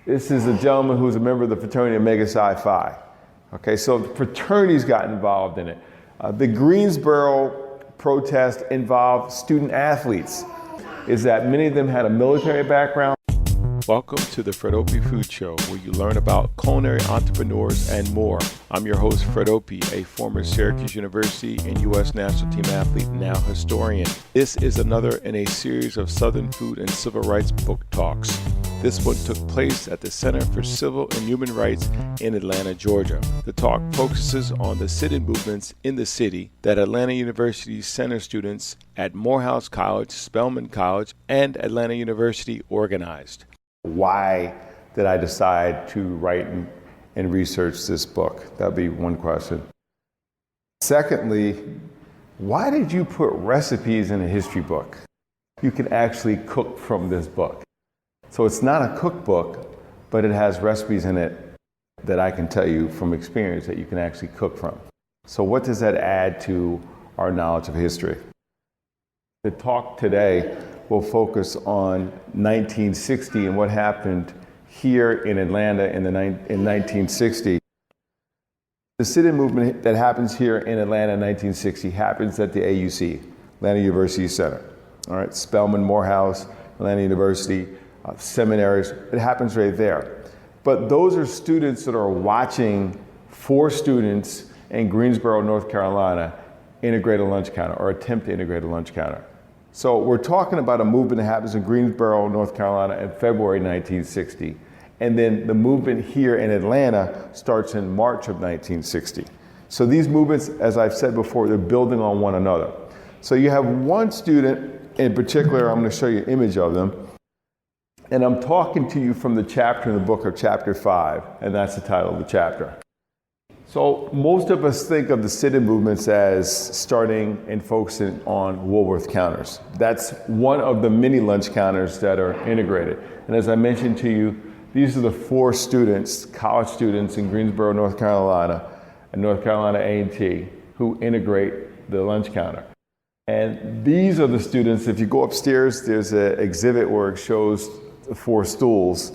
This is a gentleman who's a member of the fraternity Omega Psi Phi. Okay, so the fraternities got involved in it. The Greensboro protest involved student athletes. Is that many of them had a military background. Welcome to the Fred Opie Food Show, where you learn about culinary entrepreneurs and more. I'm your host, Fred Opie, a former Syracuse University and U.S. national team athlete, now historian. This is another in a series of Southern food and civil rights book talks. This one took place at the Center for Civil and Human Rights in Atlanta, Georgia. The talk focuses on the sit-in movements in the city that Atlanta University's center students at Morehouse College, Spelman College, and Atlanta University organized. Why did I decide to write and research this book? That'd be one question. Secondly, why did you put recipes in a history book? You can actually cook from this book. So it's not a cookbook, but it has recipes in it that I can tell you from experience that you can actually cook from. So what does that add to our knowledge of history? The talk today will focus on 1960 and what happened here in Atlanta in 1960. The sit-in movement that happens here in Atlanta in 1960 happens at the AUC, Atlanta University Center. All right, Spelman, Morehouse, Atlanta University, seminaries, it happens right there. But those are students that are watching 4 students in Greensboro, North Carolina, integrate a lunch counter or attempt to integrate a lunch counter. So we're talking about a movement that happens in Greensboro, North Carolina in February 1960. And then the movement here in Atlanta starts in March of 1960. So these movements, as I've said before, they're building on one another. So you have one student in particular, I'm going to show you an image of them. And I'm talking to you from the chapter in the book of chapter 5, and that's the title of the chapter. So most of us think of the sit-in movements as starting and focusing on Woolworth counters. That's one of the many lunch counters that are integrated. And as I mentioned to you, these are the 4 students, college students in Greensboro, North Carolina, and North Carolina A&T, who integrate the lunch counter. And these are the students, if you go upstairs, there's an exhibit where it shows 4 stools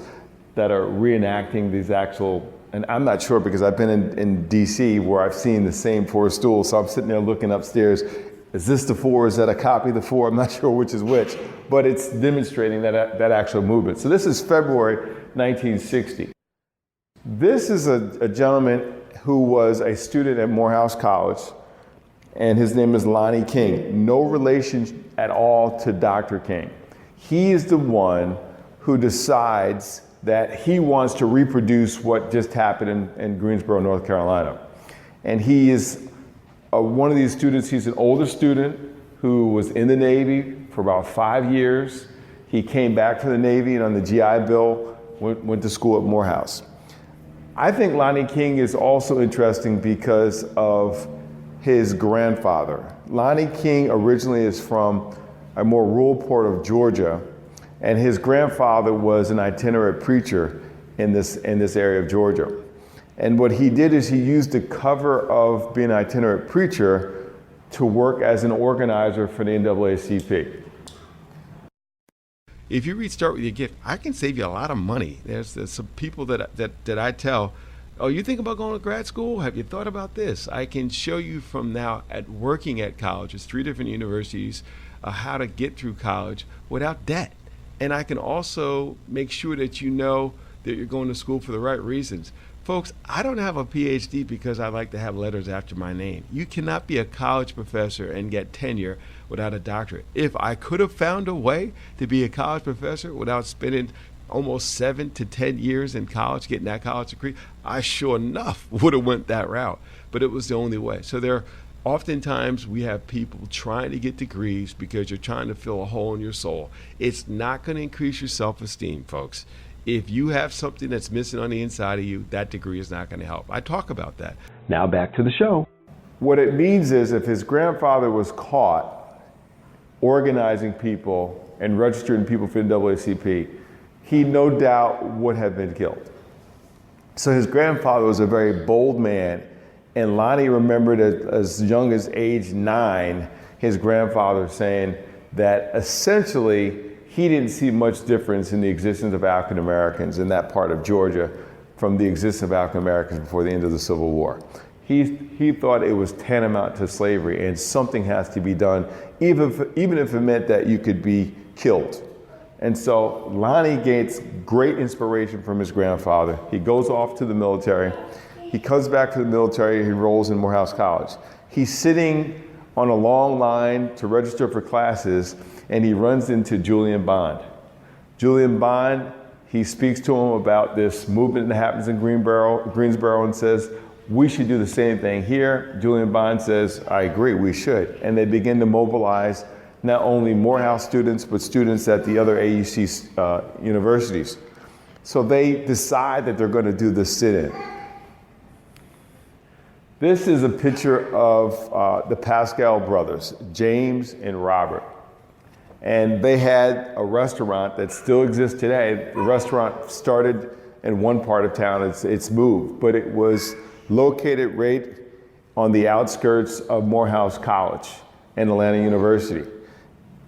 that are reenacting these actual, and I'm not sure because I've been in DC where I've seen the same 4 stools, so I'm sitting there looking upstairs. Is this the 4? Is that a copy of the 4? I'm not sure which is which, but it's demonstrating that actual movement. So this is February 1960. This is a gentleman who was a student at Morehouse College, and his name is Lonnie King. No relation at all to Dr. King. He is the one who decides that he wants to reproduce what just happened in Greensboro, North Carolina. And he is one of these students. He's an older student who was in the Navy for about 5 years. He came back from the Navy and on the GI Bill went to school at Morehouse. I think Lonnie King is also interesting because of his grandfather. Lonnie King originally is from a more rural part of Georgia, and his grandfather was an itinerant preacher in this area of Georgia. And what he did is he used the cover of being an itinerant preacher to work as an organizer for the NAACP. If you read Start With Your Gift, I can save you a lot of money. There's some people that I tell, oh, you think about going to grad school? Have you thought about this? I can show you from now at working at colleges, 3 different universities, how to get through college without debt. And I can also make sure that you know that you're going to school for the right reasons. Folks, I don't have a PhD because I like to have letters after my name. You cannot be a college professor and get tenure without a doctorate. If I could have found a way to be a college professor without spending almost 7 to 10 years in college getting that college degree, I sure enough would have went that route. But it was the only way. So oftentimes we have people trying to get degrees because you're trying to fill a hole in your soul. It's not going to increase your self-esteem, folks. If you have something that's missing on the inside of you, that degree is not going to help. I talk about that. Now back to the show. What it means is if his grandfather was caught organizing people and registering people for the NAACP, he no doubt would have been killed. So his grandfather was a very bold man, and Lonnie remembered as young as age 9, his grandfather saying that essentially he didn't see much difference in the existence of African Americans in that part of Georgia from the existence of African Americans before the end of the Civil War. He thought it was tantamount to slavery and something has to be done, even if it meant that you could be killed. And so Lonnie gets great inspiration from his grandfather. He goes off to the military. He comes back to the military. He enrolls in Morehouse College. He's sitting on a long line to register for classes, and he runs into Julian Bond. Julian Bond, he speaks to him about this movement that happens in Greensboro and says, we should do the same thing here. Julian Bond says, I agree, we should. And they begin to mobilize not only Morehouse students, but students at the other AUC universities. So they decide that they're going to do the sit-in. This is a picture of the Pascal brothers, James and Robert. And they had a restaurant that still exists today. The restaurant started in one part of town, it's moved, but it was located right on the outskirts of Morehouse College and Atlanta University.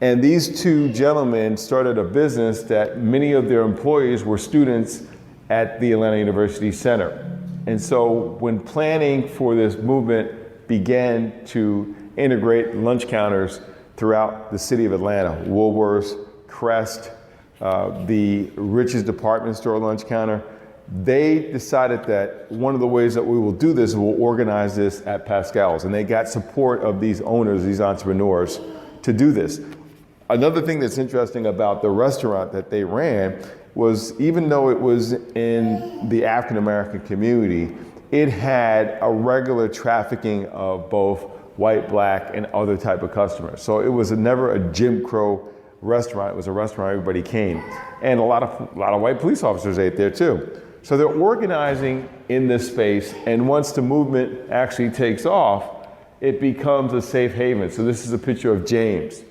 And these two gentlemen started a business that many of their employees were students at the Atlanta University Center. And so when planning for this movement began to integrate lunch counters throughout the city of Atlanta, Woolworths, Crest, the Rich's department store lunch counter, they decided that one of the ways that we will do this, we'll organize this at Pascal's. And they got support of these owners, these entrepreneurs, to do this. Another thing that's interesting about the restaurant that they ran was, even though it was in the African American community, it had a regular trafficking of both white, black, and other type of customers. So it was never a Jim Crow restaurant. It was a restaurant everybody came. And a lot of white police officers ate there too. So they're organizing in this space, and once the movement actually takes off, it becomes a safe haven. So this is a picture of James.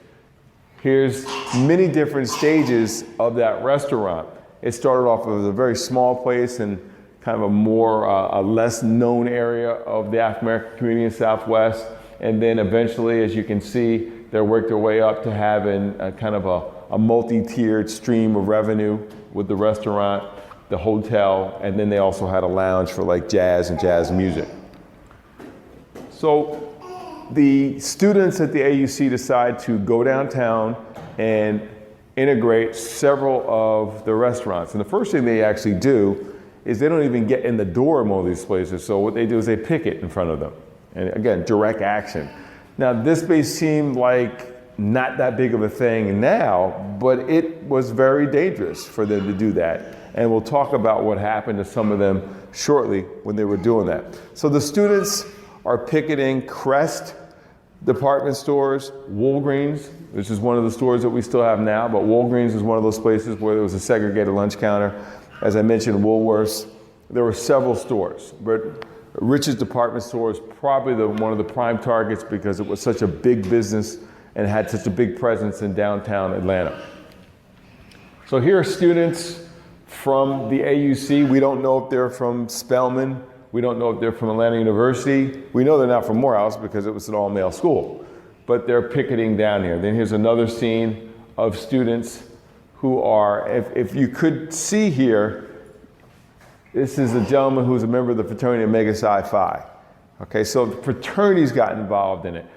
Here's many different stages of that restaurant. It started off as a very small place in kind of a less known area of the African American community in Southwest. And then eventually, as you can see, they worked their way up to having a kind of a multi-tiered stream of revenue with the restaurant, the hotel, and then they also had a lounge for like jazz and jazz music. So the students at the AUC decide to go downtown and integrate several of the restaurants. And the first thing they actually do is they don't even get in the door of most of these places. So what they do is they picket in front of them. And again, direct action. Now, this may seem like not that big of a thing now, but it was very dangerous for them to do that. And we'll talk about what happened to some of them shortly when they were doing that. So the students are picketing Crest department stores, Walgreens, which is one of the stores that we still have now, but Walgreens is one of those places where there was a segregated lunch counter. As I mentioned, Woolworths, there were several stores, but Rich's department store is probably one of the prime targets because it was such a big business and had such a big presence in downtown Atlanta. So here are students from the AUC. We don't know if they're from Spelman. We don't know if they're from Atlanta University. We know they're not from Morehouse because it was an all-male school, but they're picketing down here. Then here's another scene of students who are, if you could see here, this is a gentleman who's a member of the fraternity Omega Psi Phi. Okay, so the fraternities got involved in it.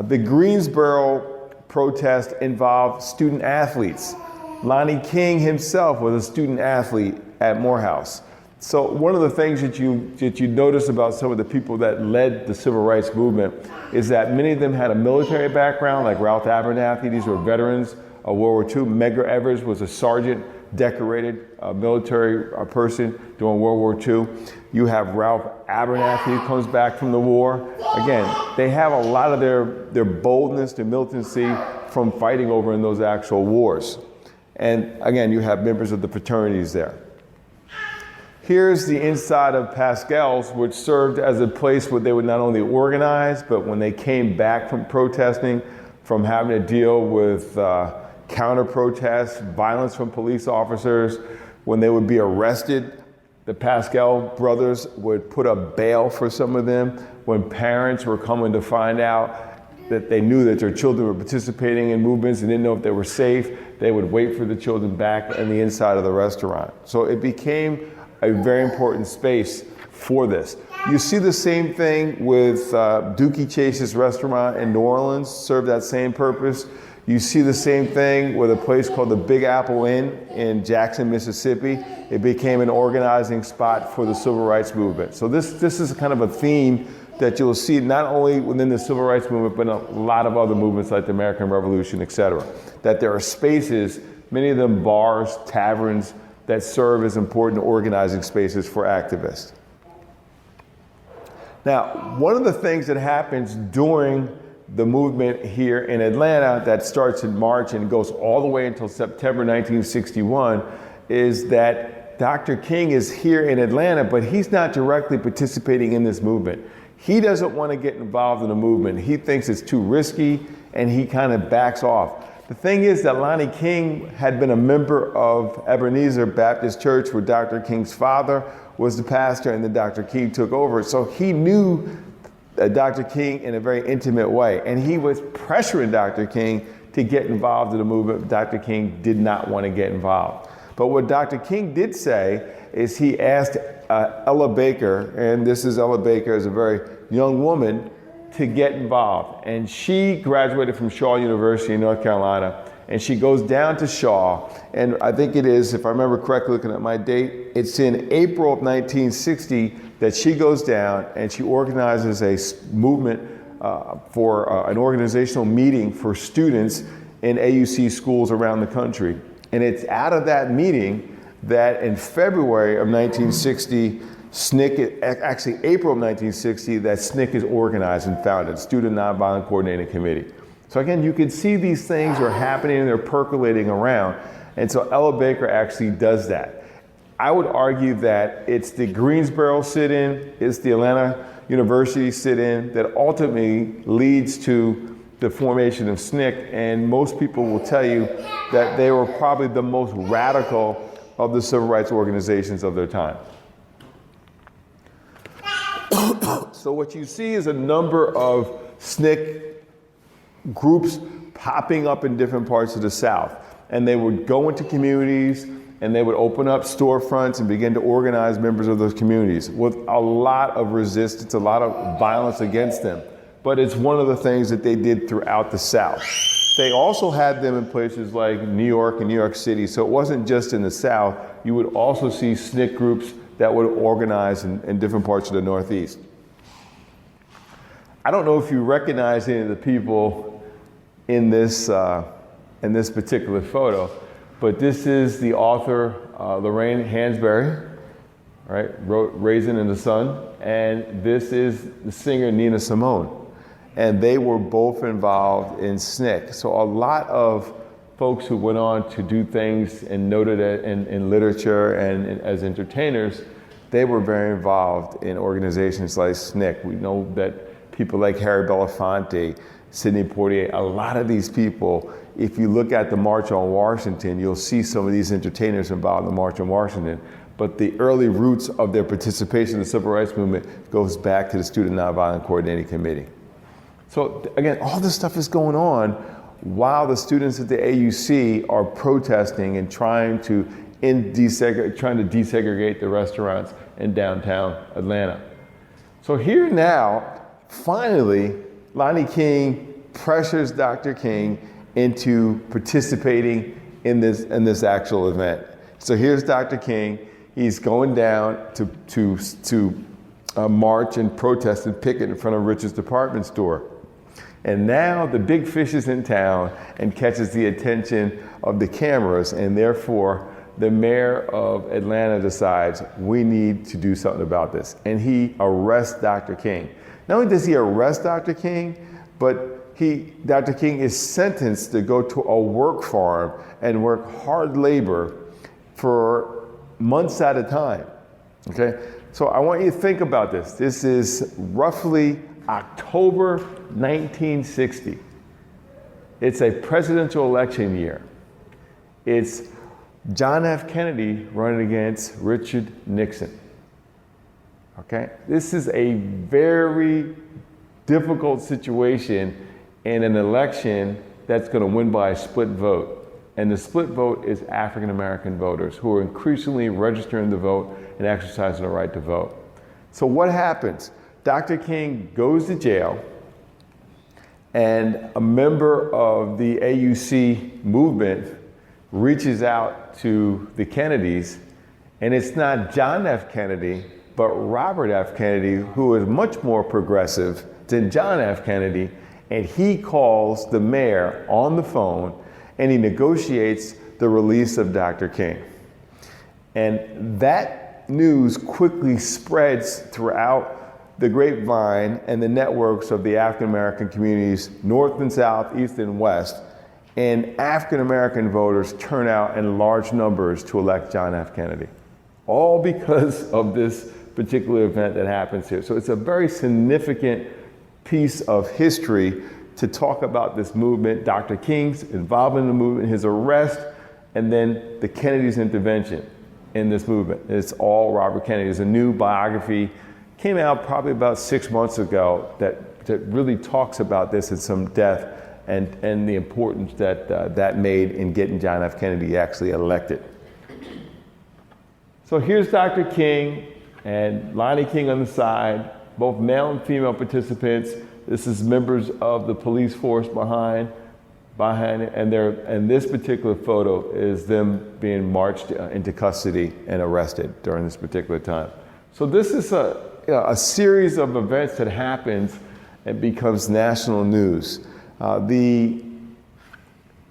The Greensboro protest involved student athletes. Lonnie King himself was a student athlete at Morehouse. So one of the things that you notice about some of the people that led the civil rights movement is that many of them had a military background, like Ralph Abernathy. These were veterans of World War II. Medgar Evers was a sergeant, decorated military person during World War II. You have Ralph Abernathy who comes back from the war. Again, they have a lot of their boldness, their militancy from fighting over in those actual wars. And again, you have members of the fraternities there. Here's the inside of Pascal's, which served as a place where they would not only organize, but when they came back from protesting, from having to deal with counter-protests, violence from police officers, when they would be arrested, the Pascal brothers would put up bail for some of them. When parents were coming to find out that they knew that their children were participating in movements and didn't know if they were safe, they would wait for the children back in the inside of the restaurant. So it became a very important space for this. You see the same thing with Dookie Chase's restaurant in New Orleans, served that same purpose. You see the same thing with a place called the Big Apple Inn in Jackson, Mississippi. It became an organizing spot for the civil rights movement. So this is kind of a theme that you'll see not only within the civil rights movement, but in a lot of other movements like the American Revolution, et cetera. That there are spaces, many of them bars, taverns, that serve as important organizing spaces for activists. Now, one of the things that happens during the movement here in Atlanta that starts in March and goes all the way until September 1961 is that Dr. King is here in Atlanta, but he's not directly participating in this movement. He doesn't want to get involved in the movement. He thinks it's too risky, and he kind of backs off. The thing is that Lonnie King had been a member of Ebenezer Baptist Church, where Dr. King's father was the pastor, and then Dr. King took over. So he knew Dr. King in a very intimate way, and he was pressuring Dr. King to get involved in the movement. Dr. King did not want to get involved. But what Dr. King did say is he asked Ella Baker, and this is Ella Baker as a very young woman, to get involved. And she graduated from Shaw University in North Carolina, and she goes down to Shaw, and I think it is, if I remember correctly looking at my date, it's in April of 1960 that she goes down and she organizes a movement for an organizational meeting for students in AUC schools around the country. And it's out of that meeting that in February of 1960, SNCC, actually April of 1960, that SNCC is organized and founded, Student Nonviolent Coordinating Committee. So again, you can see these things are happening and they're percolating around. And so Ella Baker actually does that. I would argue that it's the Greensboro sit-in, it's the Atlanta University sit-in that ultimately leads to the formation of SNCC. And most people will tell you that they were probably the most radical of the civil rights organizations of their time. So what you see is a number of SNCC groups popping up in different parts of the South. And they would go into communities and they would open up storefronts and begin to organize members of those communities with a lot of resistance, a lot of violence against them. But it's one of the things that they did throughout the South. They also had them in places like New York and New York City. So it wasn't just in the South. You would also see SNCC groups that would organize in different parts of the Northeast. I don't know if you recognize any of the people in this particular photo, but this is the author, Lorraine Hansberry, right? Wrote Raisin in the Sun. And this is the singer Nina Simone. And they were both involved in SNCC. So a lot of folks who went on to do things and noted it in literature and as entertainers, they were very involved in organizations like SNCC. We know that people like Harry Belafonte, Sidney Poitier, a lot of these people, if you look at the March on Washington, you'll see some of these entertainers involved in the March on Washington. But the early roots of their participation in the civil rights movement goes back to the Student Nonviolent Coordinating Committee. So again, all this stuff is going on while the students at the AUC are protesting and trying to desegregate the restaurants in downtown Atlanta. So here now, finally, Lonnie King pressures Dr. King into participating in this actual event. So here's Dr. King. He's going down to march and protest and picket in front of Richard's department store. And now the big fish is in town and catches the attention of the cameras, and therefore the mayor of Atlanta decides we need to do something about this. And he arrests Dr. King. Not only does he arrest Dr. King, but Dr. King is sentenced to go to a work farm and work hard labor for months at a time. Okay? So I want you to think about this. This is roughly October 1960. It's a presidential election year. It's John F. Kennedy running against Richard Nixon. Okay? This is a very difficult situation in an election that's going to win by a split vote. And the split vote is African American voters who are increasingly registering to vote and exercising the right to vote. So what happens? Dr. King goes to jail, and a member of the AUC movement reaches out to the Kennedys, and it's not John F. Kennedy, but Robert F. Kennedy, who is much more progressive than John F. Kennedy, and he calls the mayor on the phone and he negotiates the release of Dr. King. And that news quickly spreads throughout the grapevine and the networks of the African American communities, north and south, east and west. And African American voters turn out in large numbers to elect John F. Kennedy, all because of this particular event that happens here. So it's a very significant piece of history to talk about this movement, Dr. King's involvement in the movement, his arrest, and then the Kennedy's intervention in this movement. It's all Robert Kennedy. There's a new biography, came out probably about 6 months ago, that really talks about this in some depth and the importance that that made in getting John F. Kennedy actually elected. So here's Dr. King and Lonnie King on the side, both male and female participants. This is members of the police force behind it, and this particular photo is them being marched into custody and arrested during this particular time. So this is a series of events that happens and becomes national news. The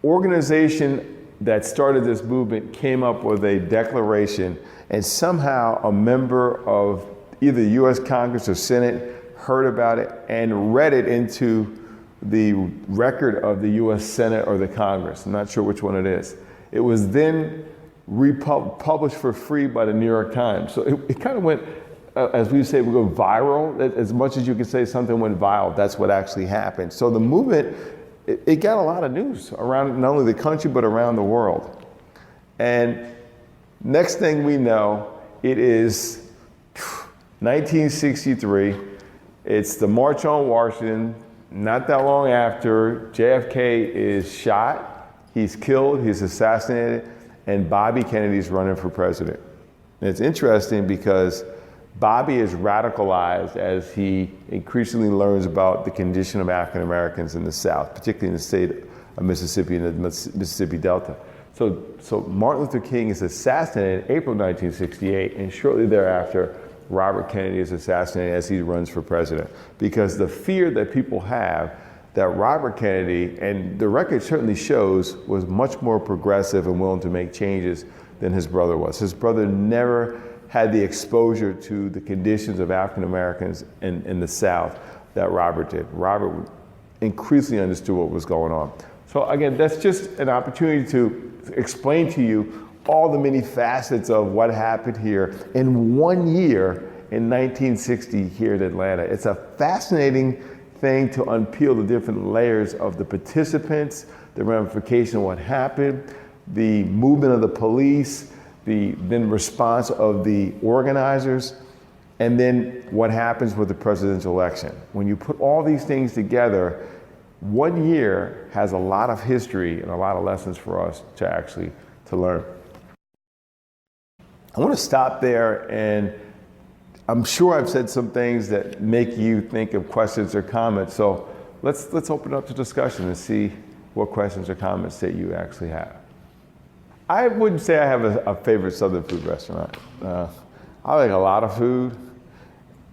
organization that started this movement came up with a declaration, and somehow a member of either U.S. Congress or Senate heard about it and read it into the record of the U.S. Senate or the Congress. I'm not sure which one it is. It was then published for free by the New York Times. So it kind of went, as we say, we go viral. As much as you can say something went viral, that's what actually happened. So the movement, it got a lot of news around not only the country, but around the world. And next thing we know, it is 1963. It's the March on Washington. Not that long after, JFK is shot, he's killed, he's assassinated, and Bobby Kennedy's running for president. And it's interesting because Bobby is radicalized as he increasingly learns about the condition of African Americans in the South, particularly in the state of Mississippi and the Mississippi Delta. So Martin Luther King is assassinated in April 1968, and shortly thereafter, Robert Kennedy is assassinated as he runs for president, because the fear that people have that Robert Kennedy, and the record certainly shows, was much more progressive and willing to make changes than his brother was. His brother never had the exposure to the conditions of African Americans in the South that Robert did. Robert increasingly understood what was going on. So again, that's just an opportunity to explain to you all the many facets of what happened here in 1 year in 1960 here in Atlanta. It's a fascinating thing to unpeel the different layers of the participants, the ramification of what happened, the movement of the police, the then response of the organizers, and then what happens with the presidential election. When you put all these things together, 1 year has a lot of history and a lot of lessons for us to learn. I want to stop there, and I'm sure I've said some things that make you think of questions or comments. So let's open up to discussion and see what questions or comments that you actually have. I wouldn't say I have a favorite Southern food restaurant. I like a lot of food,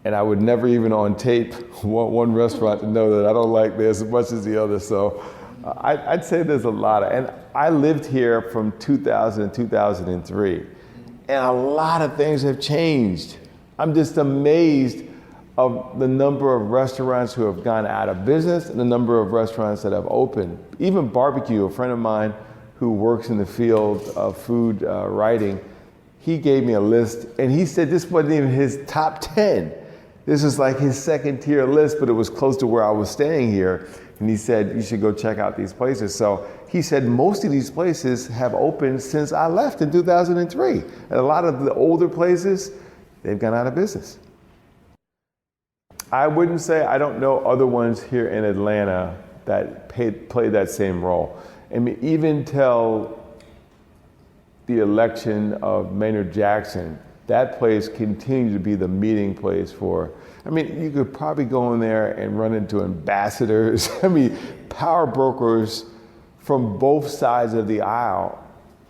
and I would never even on tape want one restaurant to know that I don't like this as much as the other. So I'd say there's a lot of, and I lived here from 2000 to 2003. And a lot of things have changed. I'm just amazed of the number of restaurants who have gone out of business and the number of restaurants that have opened. Even barbecue, a friend of mine who works in the field of food writing, he gave me a list, and he said this wasn't even his top 10. This is like his second tier list, but it was close to where I was staying here. And he said, you should go check out these places. So he said most of these places have opened since I left in 2003. And a lot of the older places, they've gone out of business. I wouldn't say I don't know other ones here in Atlanta played that same role. I mean, even till the election of Maynard Jackson, that place continued to be the meeting place for, I mean, you could probably go in there and run into ambassadors, I mean, power brokers from both sides of the aisle.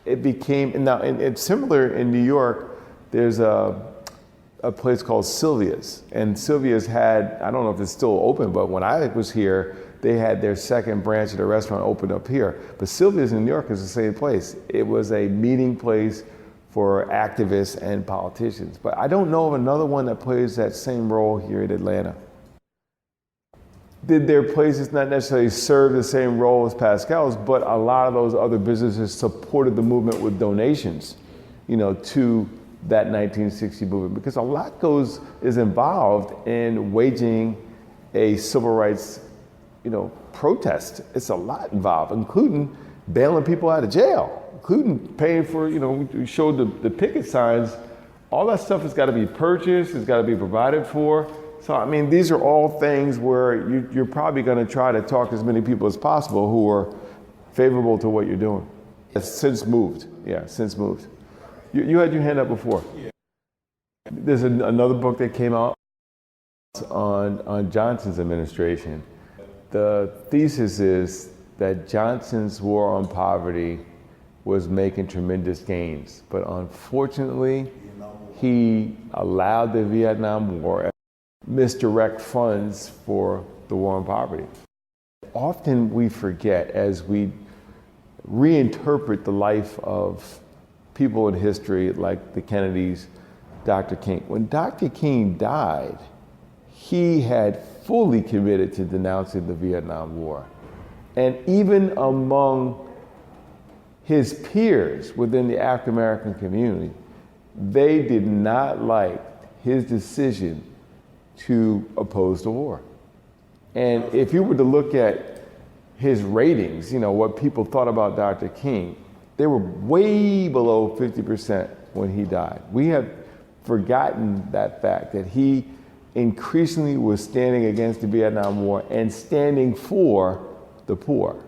It became, and it's similar in New York. There's a place called Sylvia's, and Sylvia's had, I don't know if it's still open, but when I was here, they had their second branch of the restaurant opened up here. But Sylvia's in New York is the same place. It was a meeting place for activists and politicians. But I don't know of another one that plays that same role here in Atlanta. Did their places not necessarily serve the same role as Pascal's, but a lot of those other businesses supported the movement with donations, to that 1960 movement, because a lot is involved in waging a civil rights, protest. It's a lot involved, including bailing people out of jail, including paying for, we showed the picket signs. All that stuff has got to be purchased, it's got to be provided for. So, I mean, these are all things where you're probably going to try to talk as many people as possible who are favorable to what you're doing. It's since moved. Yeah, since moved. You had your hand up before. Yeah. There's another book that came out on Johnson's administration. The thesis is that Johnson's war on poverty was making tremendous gains, but unfortunately, he allowed the Vietnam War misdirect funds for the war on poverty. Often we forget, as we reinterpret the life of people in history like the Kennedys, Dr. King. When Dr. King died, he had fully committed to denouncing the Vietnam War. And even among his peers within the African American community, they did not like his decision to oppose the war. And if you were to look at his ratings, what people thought about Dr. King, they were way below 50% when he died. We have forgotten that fact, that he increasingly was standing against the Vietnam War and standing for the poor.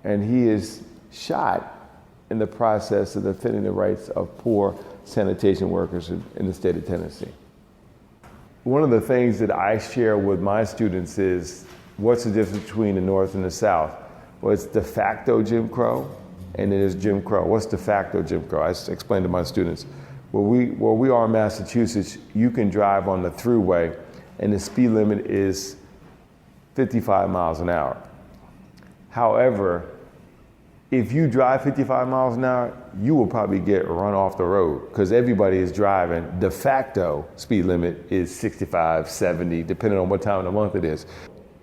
And he is shot in the process of defending the rights of poor sanitation workers in the state of Tennessee. One of the things that I share with my students is, what's the difference between the North and the South? Well, it's de facto Jim Crow, and it is Jim Crow. What's de facto Jim Crow? I explain to my students, where we are in Massachusetts, you can drive on the thruway, and the speed limit is 55 miles an hour. However, if you drive 55 miles an hour, you will probably get run off the road, because everybody is driving. De facto speed limit is 65, 70, depending on what time of the month it is.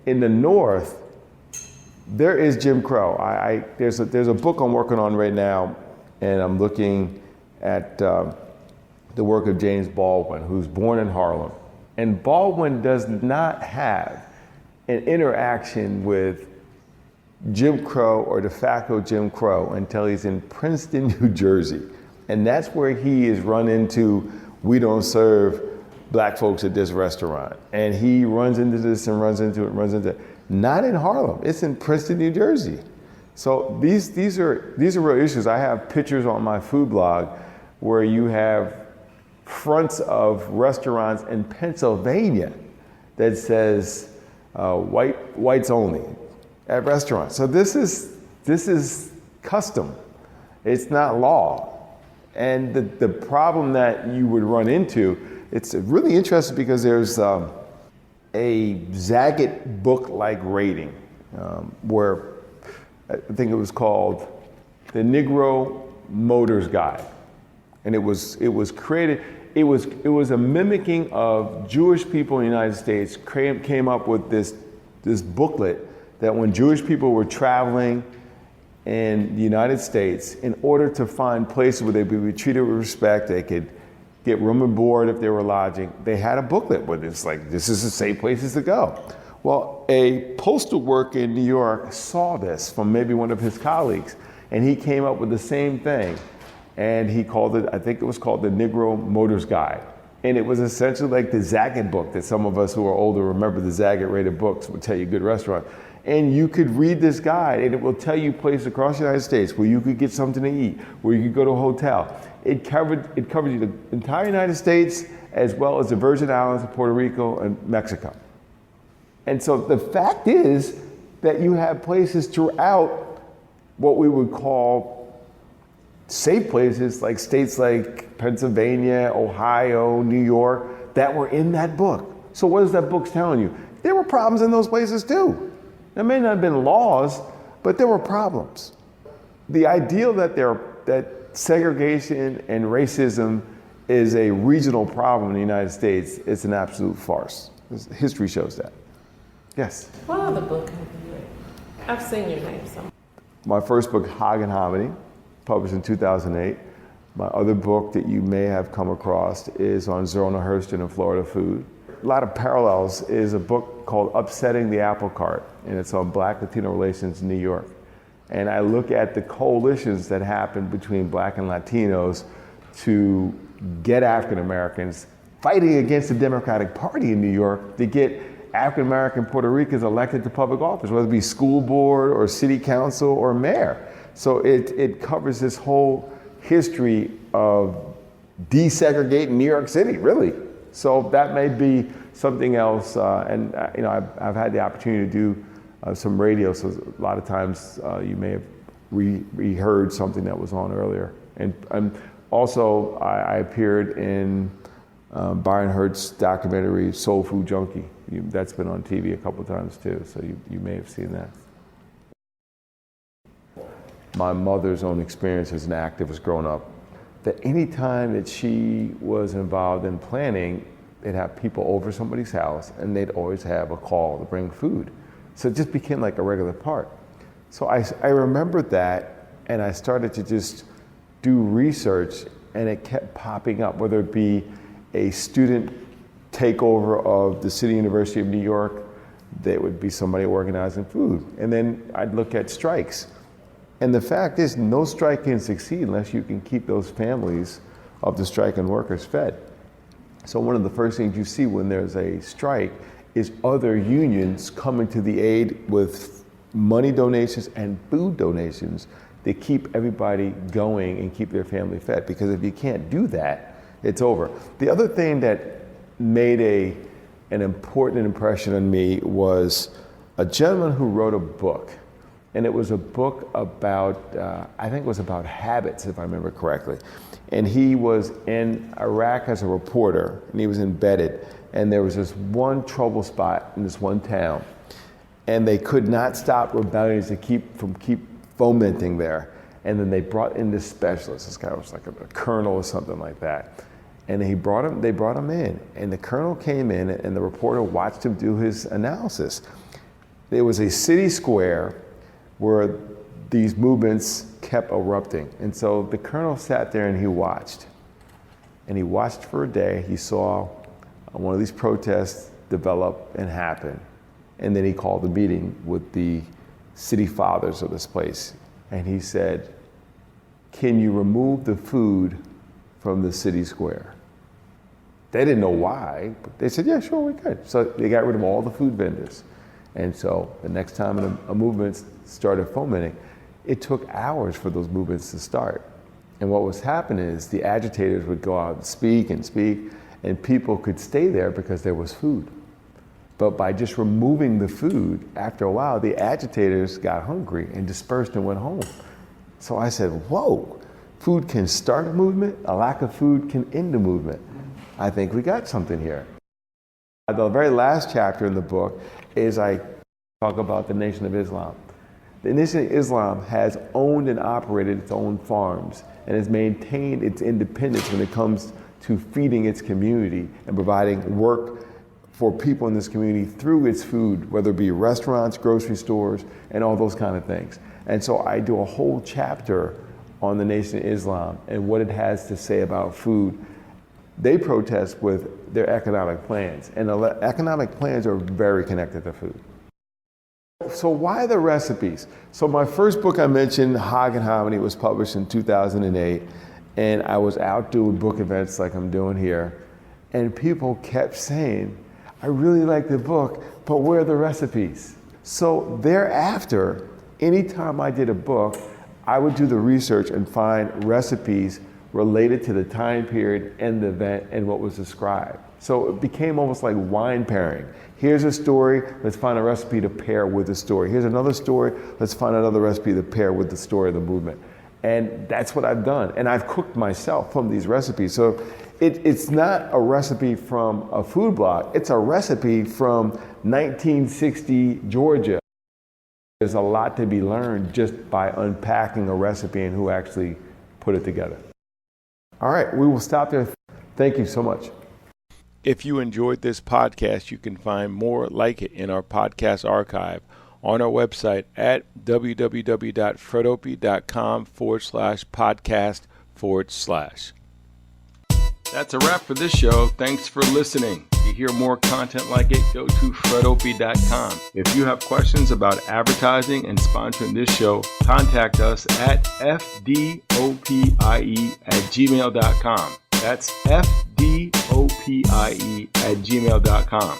In the North, there is Jim Crow. There's a book I'm working on right now, and I'm looking at the work of James Baldwin, who's born in Harlem. And Baldwin does not have an interaction with Jim Crow or de facto Jim Crow until he's in Princeton, New Jersey. And that's where he is run into, we don't serve black folks at this restaurant. And he runs into this and runs into it and runs into it. Not in Harlem, it's in Princeton, New Jersey. So these are real issues. I have pictures on my food blog where you have fronts of restaurants in Pennsylvania that says whites only at restaurants. So this is custom. It's not law. And the problem that you would run into, it's really interesting because there's a Zagat book-like rating where I think it was called the Negro Motors Guide. And it was created, it was a mimicking of Jewish people in the United States came up with this booklet that when Jewish people were traveling in the United States, in order to find places where they'd be treated with respect, they could get room and board if they were lodging, they had a booklet with it's like, this is the safe places to go. Well, a postal worker in New York saw this from maybe one of his colleagues, and he came up with the same thing. And he called it, I think it was called the Negro Motors Guide. And it was essentially like the Zagat book that some of us who are older remember. The Zagat rated books would tell you good restaurant. And you could read this guide and it will tell you places across the United States where you could get something to eat, where you could go to a hotel. It covered you the entire United States as well as the Virgin Islands of Puerto Rico and Mexico. And so the fact is that you have places throughout what we would call safe places, like states like Pennsylvania, Ohio, New York, that were in that book. So what is that book telling you? There were problems in those places too. There may not have been laws, but there were problems. The ideal that segregation and racism is a regional problem in the United States is an absolute farce. History shows that. Yes? What other book have you read? I've seen your name somewhere. My first book, Hog and Hominy, published in 2008. My other book that you may have come across is on Zerona Hurston and Florida food. A lot of parallels is a book called Upsetting the Apple Cart, and it's on Black Latino relations in New York. And I look at the coalitions that happened between Black and Latinos to get African Americans fighting against the Democratic Party in New York to get African American Puerto Ricans elected to public office, whether it be school board or city council or mayor. So it covers this whole history of desegregating New York City, really. So that may be something else, and I've had the opportunity to do some radio, so a lot of times you may have reheard something that was on earlier. And also I appeared in Byron Hurt's documentary Soul Food Junkie. That's been on TV a couple times too, so you may have seen that. My mother's own experience as an activist growing up, that any time that she was involved in planning, they'd have people over somebody's house and they'd always have a call to bring food. So it just became like a regular part. So I remembered that, and I started to just do research, and it kept popping up, whether it be a student takeover of the City University of New York, there would be somebody organizing food. And then I'd look at strikes. And the fact is, no strike can succeed unless you can keep those families of the striking workers fed. So one of the first things you see when there's a strike is other unions coming to the aid with money donations and food donations to keep everybody going and keep their family fed. Because if you can't do that, it's over. The other thing that made an important impression on me was a gentleman who wrote a book. And it was a book about, I think it was about habits, if I remember correctly. And he was in Iraq as a reporter, and he was embedded. And there was this one trouble spot in this one town. And they could not stop rebellions to keep fomenting there. And then they brought in this specialist. This guy was like a colonel or something like that. And they brought him in. And the colonel came in, and the reporter watched him do his analysis. There was a city square where these movements kept erupting. And so the colonel sat there and he watched. And he watched for a day. He saw one of these protests develop and happen. And then he called a meeting with the city fathers of this place. And he said, "Can you remove the food from the city square?" They didn't know why, but they said, "Yeah, sure, we could." So they got rid of all the food vendors. And so the next time a movement started fomenting, it took hours for those movements to start. And what was happening is the agitators would go out and speak, and people could stay there because there was food. But by just removing the food, after a while, the agitators got hungry and dispersed and went home. So I said, whoa, food can start a movement, a lack of food can end a movement. I think we got something here. The very last chapter in the book is I talk about the Nation of Islam. The Nation of Islam has owned and operated its own farms and has maintained its independence when it comes to feeding its community and providing work for people in this community through its food, whether it be restaurants, grocery stores, and all those kind of things. And so I do a whole chapter on the Nation of Islam and what it has to say about food. They protest with their economic plans, and the economic plans are very connected to food. So why the recipes? So my first book I mentioned, Hog and Hominy, was published in 2008, and I was out doing book events like I'm doing here, and people kept saying, "I really like the book, but where are the recipes?" So thereafter, anytime I did a book, I would do the research and find recipes related to the time period and the event and what was described. So it became almost like wine pairing. Here's a story, let's find a recipe to pair with the story. Here's another story, let's find another recipe to pair with the story of the movement. And that's what I've done. And I've cooked myself from these recipes. So it's not a recipe from a food blog, it's a recipe from 1960 Georgia. There's a lot to be learned just by unpacking a recipe and who actually put it together. All right, we will stop there. Thank you so much. If you enjoyed this podcast, you can find more like it in our podcast archive on our website at www.fredopie.com/podcast/. That's a wrap for this show. Thanks for listening. To hear more content like it, go to fredopie.com. If you have questions about advertising and sponsoring this show, contact us at fdopie@gmail.com. That's fdopie@gmail.com.